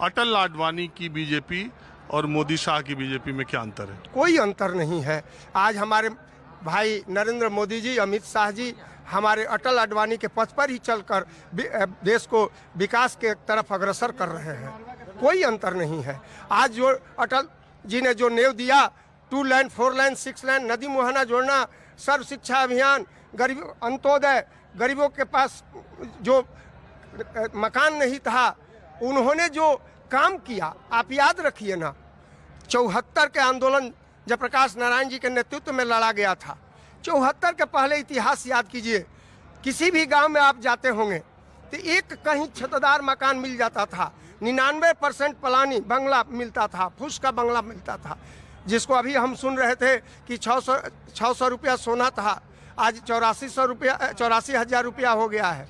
अटल आडवाणी की बीजेपी और मोदी शाह की बीजेपी में क्या अंतर है? कोई अंतर नहीं है। आज हमारे भाई नरेंद्र मोदी जी, अमित शाह जी हमारे अटल आडवाणी के पथ पर ही चलकर देश को विकास के तरफ अग्रसर कर रहे हैं। कोई अंतर नहीं है। आज जो अटल जी ने जो नेव दिया, 2 लाइन 4 लाइन 6 लाइन नदी मुहाना जोड़ना, सर्व शिक्षा अभियान, गरीब अंत्योदय, गरीबों के पास जो मकान नहीं था, उन्होंने जो काम किया आप याद रखिए ना। 74 के आंदोलन जयप्रकाश नारायण जी के नेतृत्व में लड़ा गया था। 74 के पहले इतिहास याद कीजिए। किसी भी गांव में आप जाते होंगे तो एक कहीं छतदार मकान मिल जाता था, 99% पलानी बंगला मिलता था, फूस का बंगला मिलता था, जिसको अभी हम सुन रहे थे कि 600 रुपया सोना था, आज 84,000 रुपया हो गया है।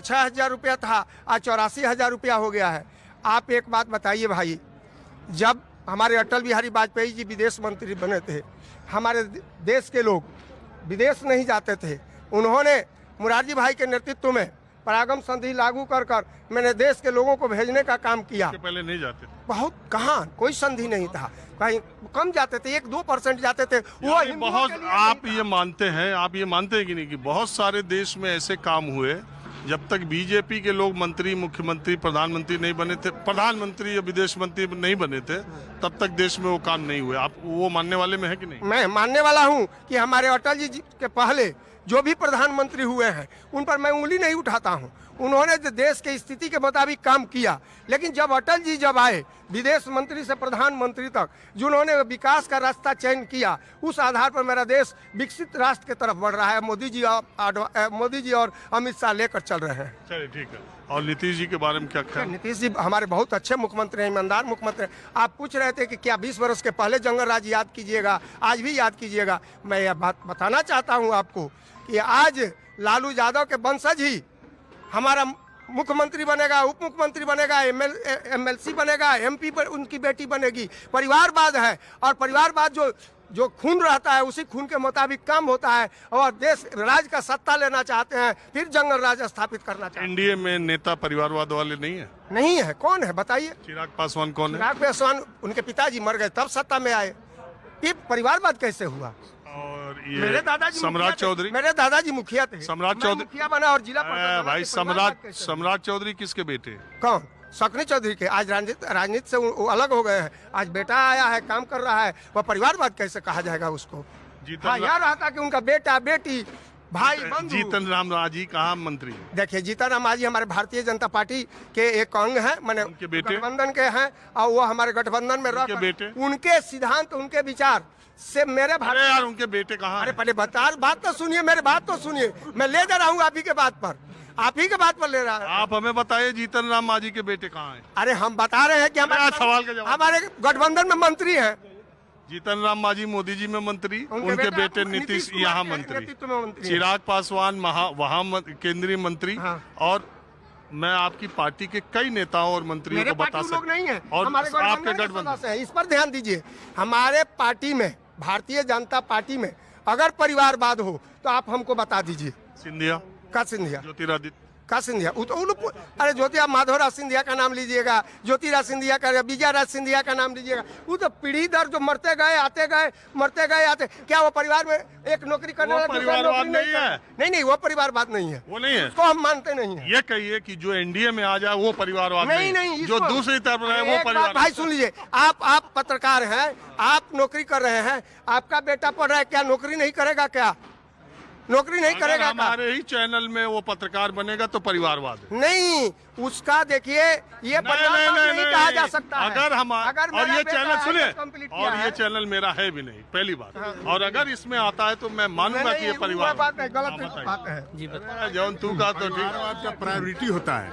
6,000 रुपया था, आज 84,000 रुपया हो गया है। आप एक बात बताइए भाई, जब हमारे अटल बिहारी वाजपेयी जी विदेश मंत्री बने थे, हमारे देश के लोग विदेश नहीं जाते थे। उन्होंने मुरारजी भाई के नेतृत्व में परागम संधि लागू कर मैंने देश के लोगों को भेजने का काम किया। पहले नहीं जाते थे, बहुत कहाँ कोई संधि नहीं था, कहीं कम जाते थे, 1-2% जाते थे। वो बहुत आप ये मानते हैं कि नहीं कि बहुत सारे देश में ऐसे काम हुए जब तक बीजेपी के लोग मंत्री, मुख्यमंत्री, प्रधानमंत्री नहीं बने थे, प्रधानमंत्री या विदेश मंत्री नहीं बने थे, तब तक देश में वो काम नहीं हुए। आप वो मानने वाले में है कि नहीं? मैं मानने वाला हूँ कि हमारे अटल जी के पहले जो भी प्रधानमंत्री हुए हैं उन पर मैं उंगली नहीं उठाता हूँ। उन्होंने देश की स्थिति के मुताबिक काम किया, लेकिन जब अटल जी जब आए विदेश मंत्री से प्रधानमंत्री तक, जिन्होंने विकास का रास्ता चयन किया, उस आधार पर मेरा देश विकसित राष्ट्र की तरफ बढ़ रहा है। मोदी जी और अमित शाह लेकर चल रहे हैं। चलिए ठीक है। और नीतीश जी के बारे में क्या ख्याल? नीतीश जी हमारे बहुत अच्छे मुख्यमंत्री हैं, ईमानदार मुख्यमंत्री हैं। आप पूछ रहे थे कि क्या 20 वर्ष के पहले जंगल राज याद कीजिएगा, आज भी याद कीजिएगा। मैं यह बात बताना चाहता हूँ आपको कि आज लालू यादव के वंशज ही हमारा मुख्यमंत्री बनेगा, उप मुख्यमंत्री बनेगा, MLC बनेगा, MP पर उनकी बेटी बनेगी। परिवारवाद है, और परिवारवाद जो खून रहता है उसी खून के मुताबिक काम होता है, और देश राज का सत्ता लेना चाहते हैं, फिर जंगल राज स्थापित करना चाहते हैं। एनडीए में नेता परिवारवाद वाले नहीं है? नहीं है। कौन है बताइए? चिराग पासवान कौन है? चिराग पासवान उनके पिताजी मर गए तब सत्ता में आए। ये परिवारवाद कैसे हुआ? और ये मेरे दादाजी सम्राट चौधरी, मेरे दादाजी मुखिया थे। सम्राट चौधरी मुखिया बना और जिला भाई सम्राट चौधरी किसके बेटे? कौन? सकनी चौधरी के। आज राजनीति से वो अलग हो गए हैं। आज बेटा आया है, काम कर रहा है, वह परिवारवाद कैसे कहा जाएगा उसको? हाँ, यह रहा था कि उनका बेटा बेटी भाई बंधु। जीतन राम मांझी कहाँ मंत्री? देखिए, जीतन राम मांझी हमारे भारतीय जनता पार्टी के एक अंग है, मैंने गठबंधन के हैं, और वो हमारे गठबंधन में रह उनके सिद्धांत, उनके विचार से मेरे अरे यार उनके बेटे कहाँ? अरे पहले बात तो सुनिए, मेरे बात तो सुनिए। मैं ले जा रहा हूँ आप ही के बात पर, आप ही के बात पर ले रहा है। आप हमें बताइए जीतन राम मांझी के बेटे कहाँ हैं? अरे हम बता रहे हैं कि हमारे गठबंधन में मंत्री हैं। जीतन राम मांझी मोदी जी में मंत्री, उनके बेटे नीतीश यहाँ मंत्री, चिराग पासवान वहाँ केंद्रीय मंत्री। हाँ। और मैं आपकी पार्टी के कई नेताओं और मंत्रियों को बता सकता नहीं है, और आपके गठबंधन से है। इस पर ध्यान दीजिए। हमारे पार्टी में, भारतीय जनता पार्टी में अगर परिवारवाद हो तो आप हमको बता दीजिए। सिंधिया का सिंधिया? ज्योतिरादित्य का सिंधिया? अरे ज्योतिराज माधवराज सिंधिया का नाम लीजिएगा, ज्योतिराज सिंधिया का, विजयराज सिंधिया का नाम लीजिएगा। वो तो पीढ़ी दर जो मरते गए आते, क्या वो परिवार में एक नौकरी करने वाला परिवारवाद नहीं है? नहीं, वो परिवारवाद नहीं है, वो नहीं है, उसको हम मानते नहीं है। ये कहिए कि जो एनडीए में आ जाए वो परिवारवाद नहीं, जो दूसरी तरफ है वो परिवार। भाई सुन लीजिए, आप पत्रकार हैं, आप नौकरी कर रहे हैं, आपका बेटा पढ़ रहा है, क्या नौकरी नहीं करेगा? क्या नौकरी नहीं करेगा? हमारे ही चैनल में वो पत्रकार बनेगा तो परिवारवाद नहीं, उसका देखिए ये परिवारवाद नहीं कहा जा सकता है। अगर और ये चैनल सुने, और ये चैनल मेरा है भी नहीं, पहली बात। और अगर इसमें आता है तो मैं मानूंगा कि ये परिवारवाद है। गलत बात है जी। जौन तू का तो ठीक का प्रायोरिटी होता है।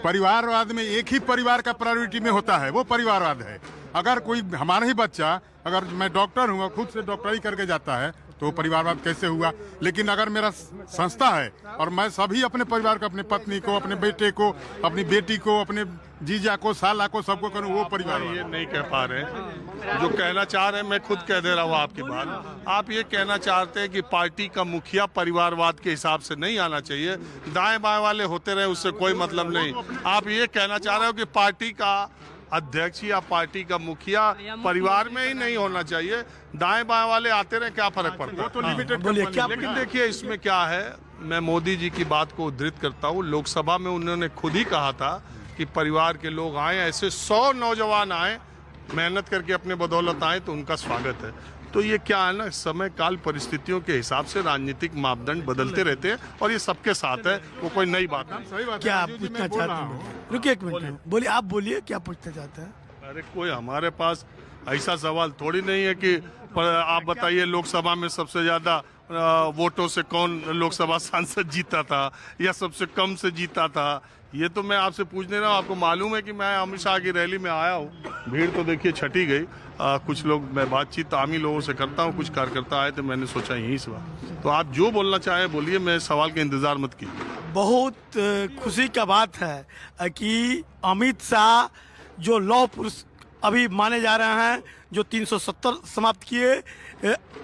परिवारवाद में एक ही परिवार का प्रायोरिटी में होता है, वो परिवारवाद है। अगर कोई हमारा ही बच्चा, अगर मैं डॉक्टर हूँ, खुद से डॉक्टरी करके जाता है, तो वो परिवारवाद कैसे हुआ। लेकिन अगर मेरा संस्था है और मैं सभी अपने परिवार को, अपनी पत्नी को, अपने बेटे को, अपनी बेटी को, अपने जीजा को, साला को, सबको करूँ, वो परिवार ये नहीं कह पा रहे हैं। जो कहना चाह रहे हैं मैं खुद कह दे रहा हूँ आपकी बात। आप ये कहना चाहते हैं कि पार्टी का मुखिया परिवारवाद के हिसाब से नहीं आना चाहिए, दाएं बाएं वाले होते रहे उससे कोई मतलब नहीं। आप ये कहना चाह रहे हो कि पार्टी का अध्यक्ष या पार्टी का मुखिया परिवार में ही नहीं होना चाहिए, दाएं बाएं वाले आते रहे, क्या फर्क पड़ता है? तो लिमिटेड बोलिए, क्या लेकिन देखिए इसमें क्या है, मैं मोदी जी की बात को उद्धृत करता हूँ। लोकसभा में उन्होंने खुद ही कहा था कि परिवार के लोग आए, ऐसे 100 नौजवान आए, मेहनत करके अपने बदौलत आए तो उनका स्वागत है। तो ये क्या है ना, समय काल परिस्थितियों के हिसाब से राजनीतिक मापदंड बदलते रहते हैं और ये सबके साथ है, वो कोई नई बात नहीं। सही बात क्या है, आप जी, पूछना मैं बोल चाहते रहा हूँ। हैं? रुकिए एक मिनट, बोलिए, आप बोलिए क्या पूछना चाहते हैं। अरे कोई हमारे पास ऐसा सवाल थोड़ी नहीं है कि आप बताइए लोकसभा में सबसे ज्यादा वोटों से कौन लोकसभा सांसद जीता था या सबसे कम से जीता था। ये तो मैं आपसे पूछने रहा हूँ। आपको मालूम है कि मैं अमित शाह की रैली में आया हूँ, भीड़ तो देखिए छटी गई। कुछ लोग, मैं बातचीत आम ही लोगों से करता हूँ, कुछ कार्यकर्ता आए थे, मैंने सोचा यहीं से बात। तो आप जो बोलना चाहे बोलिए, मैं सवाल का इंतजार मत कीजिए। बहुत खुशी का बात है कि अमित शाह जो लौह पुरुष अभी माने जा रहे हैं, जो 370 समाप्त किए,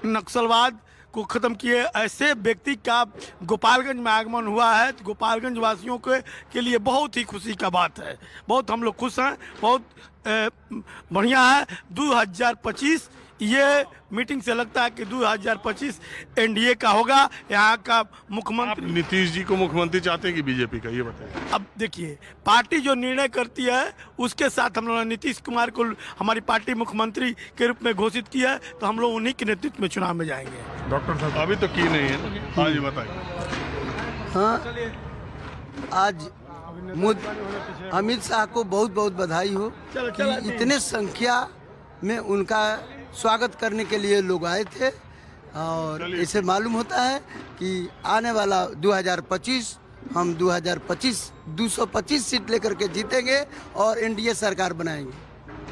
नक्सलवाद को खत्म किए, ऐसे व्यक्ति का गोपालगंज में आगमन हुआ है। तो गोपालगंज वासियों के लिए बहुत ही खुशी का बात है। बहुत हम लोग खुश हैं, बहुत बढ़िया है। 2025 ये मीटिंग से लगता है कि 2025 एनडीए का होगा। यहाँ का आप मुख्यमंत्री, नीतीश जी को मुख्यमंत्री चाहते हैं कि बीजेपी का, ये बताइए। अब देखिए पार्टी जो निर्णय करती है उसके साथ हम लोगों ने नीतीश कुमार को हमारी पार्टी मुख्यमंत्री के रूप में घोषित किया है, तो हम लोग उन्हीं के नेतृत्व में चुनाव में जाएंगे। डॉक्टर साहब अभी तो की नहीं है। हाँ जी बताइए। हाँ, आज अमित शाह को बहुत बहुत बधाई हो कि इतने संख्या में उनका स्वागत करने के लिए लोग आए थे। और इससे मालूम होता है कि आने वाला 2025 हम 225 सीट लेकर के जीतेंगे और एनडीए सरकार बनाएंगे।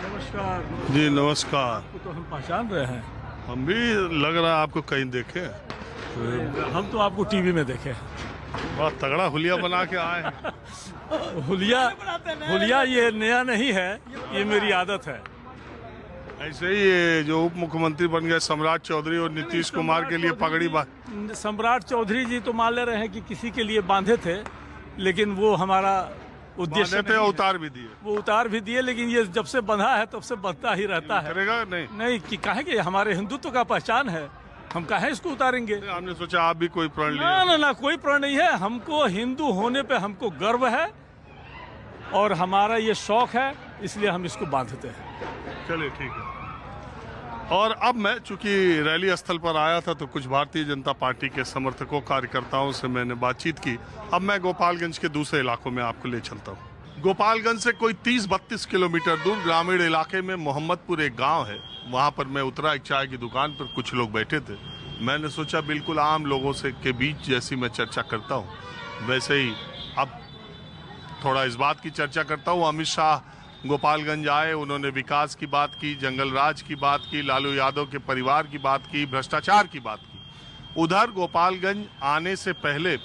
नमस्कार जी नमस्कार। तो हम पहचान रहे हैं। हम भी लग रहा है आपको कहीं देखे। हम तो आपको टीवी में देखे हैं। बहुत तगड़ा हुलिया बना के आए हैं। हुलिया ये नया नहीं है, ये मेरी आदत है। ऐसे ही ये जो उप मुख्यमंत्री बन गए सम्राट चौधरी और नीतीश कुमार के लिए पगड़ी सम्राट चौधरी जी तो मान ले रहे हैं कि किसी के लिए बांधे थे, लेकिन वो हमारा उद्देश्य थे, उतार भी दिए। वो उतार भी दिए, लेकिन ये जब से बंधा है तब से बंधता ही रहता है। करेगा नहीं कि काहे कि हमारे हिंदुत्व का पहचान है, हम काहे इसको उतारेंगे। हमने सोचा आप भी कोई प्रण ना लिया। ना कोई प्रण नहीं है। हमको हिंदू होने पे हमको गर्व है और हमारा ये शौक है, इसलिए हम इसको बांधते हैं। चलिए ठीक है। और अब मैं चूंकि रैली स्थल पर आया था तो कुछ भारतीय जनता पार्टी के समर्थकों कार्यकर्ताओं से मैंने बातचीत की। अब मैं गोपालगंज के दूसरे इलाकों में आपको ले चलता हूँ। गोपालगंज से कोई 30-32 किलोमीटर दूर ग्रामीण इलाके में मोहम्मदपुर एक गांव है। वहां पर मैं उतरा, एक चाय की दुकान पर कुछ लोग बैठे थे। मैंने सोचा बिल्कुल आम लोगों से के बीच जैसी मैं चर्चा करता हूँ वैसे ही अब थोड़ा इस बात की चर्चा करता हूँ। अमित शाह गोपालगंज आए, उन्होंने विकास की बात की, जंगल राज की बात की, लालू यादव के परिवार की बात की, भ्रष्टाचार की बात की। उधर गोपालगंज आने से पहले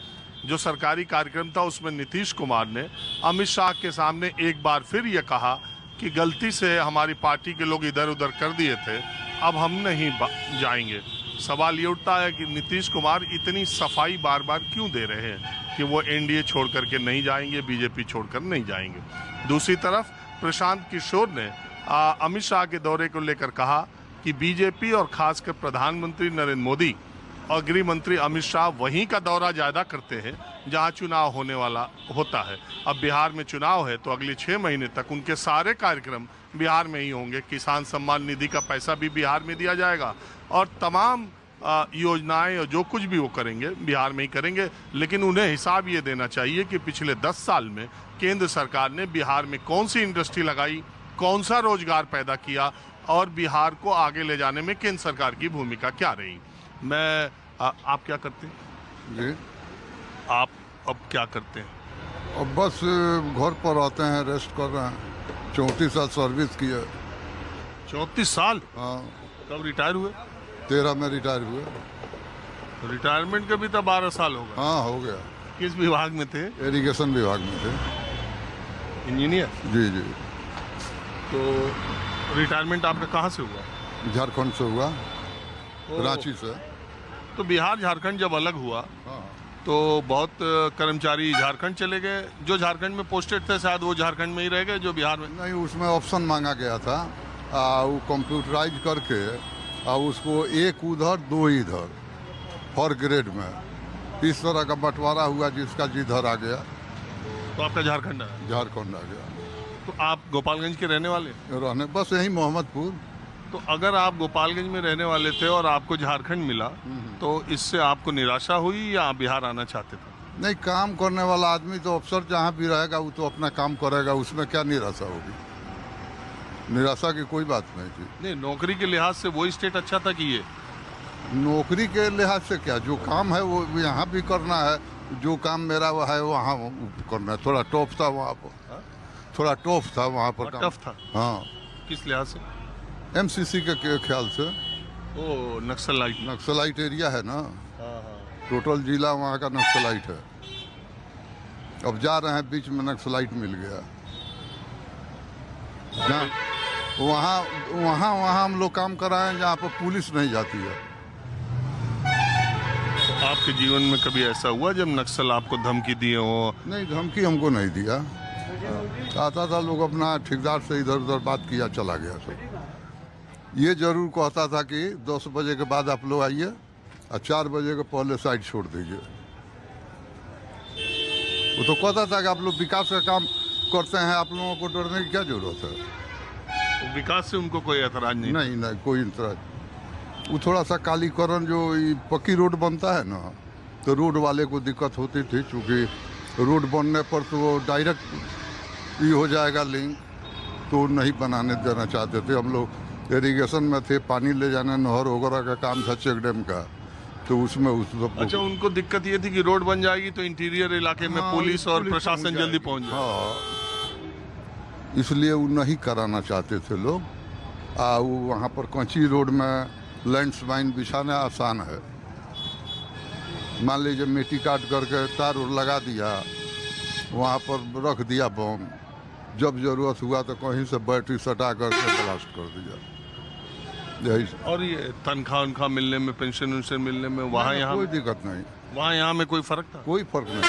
जो सरकारी कार्यक्रम था उसमें नीतीश कुमार ने अमित शाह के सामने एक बार फिर ये कहा कि गलती से हमारी पार्टी के लोग इधर उधर कर दिए थे, अब हम नहीं जाएंगे। सवाल ये उठता है कि नीतीश कुमार इतनी सफाई बार बार क्यों दे रहे हैं कि वो एनडीए छोड़ करके नहीं जाएंगे, बीजेपी छोड़कर नहीं जाएंगे। दूसरी तरफ प्रशांत किशोर ने अमित शाह के दौरे को लेकर कहा कि बीजेपी और खासकर प्रधानमंत्री नरेंद्र मोदी और गृह मंत्री अमित शाह वहीं का दौरा ज्यादा करते हैं जहां चुनाव होने वाला होता है। अब बिहार में चुनाव है तो अगले 6 महीने तक उनके सारे कार्यक्रम बिहार में ही होंगे। किसान सम्मान निधि का पैसा भी बिहार में दिया जाएगा और तमाम योजनाएं और जो कुछ भी वो करेंगे बिहार में ही करेंगे। लेकिन उन्हें हिसाब ये देना चाहिए कि पिछले 10 साल में केंद्र सरकार ने बिहार में कौन सी इंडस्ट्री लगाई, कौन सा रोजगार पैदा किया और बिहार को आगे ले जाने में केंद्र सरकार की भूमिका क्या रही। आप क्या करते हैं जी? आप अब क्या करते हैं? अब बस घर पर आते हैं, रेस्ट कर रहे हैं। 34 साल सर्विस की है। 34 साल? हाँ, कब रिटायर हुए? 13 में रिटायर हुए। रिटायरमेंट का भी तो 12 साल होगा। हाँ हो गया। किस विभाग में थे? इरिगेशन विभाग में थे। इंजीनियर। जी जी। तो रिटायरमेंट आपका कहाँ से हुआ? झारखंड से हुआ, ओ। रांची से। तो बिहार झारखंड जब अलग हुआ हाँ। तो बहुत कर्मचारी झारखंड चले गए। जो झारखंड में पोस्टेड थे शायद वो झारखंड में ही रह गए, जो बिहार में। नहीं, उसमें ऑप्शन मांगा गया था, वो कंप्यूटराइज करके उसको एक उधर दो इधर फॉर ग्रेड में इस तरह का बंटवारा हुआ, जिसका जिधर आ गया तो आपका झारखंड है। झारखंड आ गया। तो आप गोपालगंज के रहने वाले? रहने बस यही मोहम्मदपुर। तो अगर आप गोपालगंज में रहने वाले थे और आपको झारखंड मिला तो इससे आपको निराशा हुई या आप बिहार आना चाहते थे? नहीं, काम करने वाला आदमी तो अफसर जहाँ भी रहेगा वो तो अपना काम करेगा, उसमें क्या निराशा होगी? निराशा की कोई बात नहीं थी। नहीं, नौकरी के लिहाज से वही स्टेट अच्छा था कि ये? नौकरी के लिहाज से क्या, जो काम है वो यहाँ भी करना है, जो काम मेरा वो है वहाँ करना है। थोड़ा टॉप था वहाँ पर, थोड़ा टॉप था वहाँ पर काम। टफ था? हाँ। किस लिहाज से? एमसीसी के ख्याल से। ओ, नक्सलाइट। नक्सलाइट एरिया है ना, टोटल जिला वहाँ का नक्सलाइट है। अब जा रहे हैं, बीच में नक्सलाइट मिल गया। जहाँ वहाँ वहाँ वहाँ हम लोग काम कराएं जहाँ पर पुलिस नहीं जाती है। तो आपके जीवन में कभी ऐसा हुआ जब नक्सल आपको धमकी दिए हो? नहीं, धमकी हमको नहीं दिया। आता था लोग अपना ठेकेदार से इधर उधर बात किया, चला गया सब। ये जरूर कहता था कि 10 बजे के बाद आप लोग आइए और 4 बजे के पहले साइड छोड़ दीजिए। वो तो कहता था कि आप लोग विकास का काम करते हैं, आप लोगों को डरने की क्या जरूरत है? तो विकास से उनको कोई ऐतराज नहीं? नहीं, कोई इंतराज। वो थोड़ा सा कालीकरण, जो पक्की रोड बनता है ना, तो रोड वाले को दिक्कत होती थी, क्योंकि रोड बनने पर तो वो डायरेक्ट ये हो जाएगा लिंक, तो नहीं बनाने देना चाहते थे। हम लोग इरिगेशन में थे, पानी ले जाना, नहर वगैरह का काम था, चेक डैम का, तो उसमें अच्छा, उनको दिक्कत ये थी कि रोड बन जाएगी तो इंटीरियर इलाके में पुलिस और प्रशासन जल्दी पहुंच जाए। हाँ, इसलिए वो नहीं कराना चाहते थे लोग। वो वहाँ पर कंची रोड में लैंडस्माइन बिछाना आसान है। मान लीजिए मिट्टी काट करके तार लगा दिया, वहाँ पर रख दिया बम, जब जरूरत हुआ तो कहीं से बैटरी सटा करके ब्लास्ट कर दिया। यही। और ये तनख्वाह उनखा मिलने में, पेंशन उनसे मिलने में, वहाँ यहाँ कोई दिक्कत नहीं। वहाँ यहाँ में कोई फर्क था? कोई फर्क नहीं।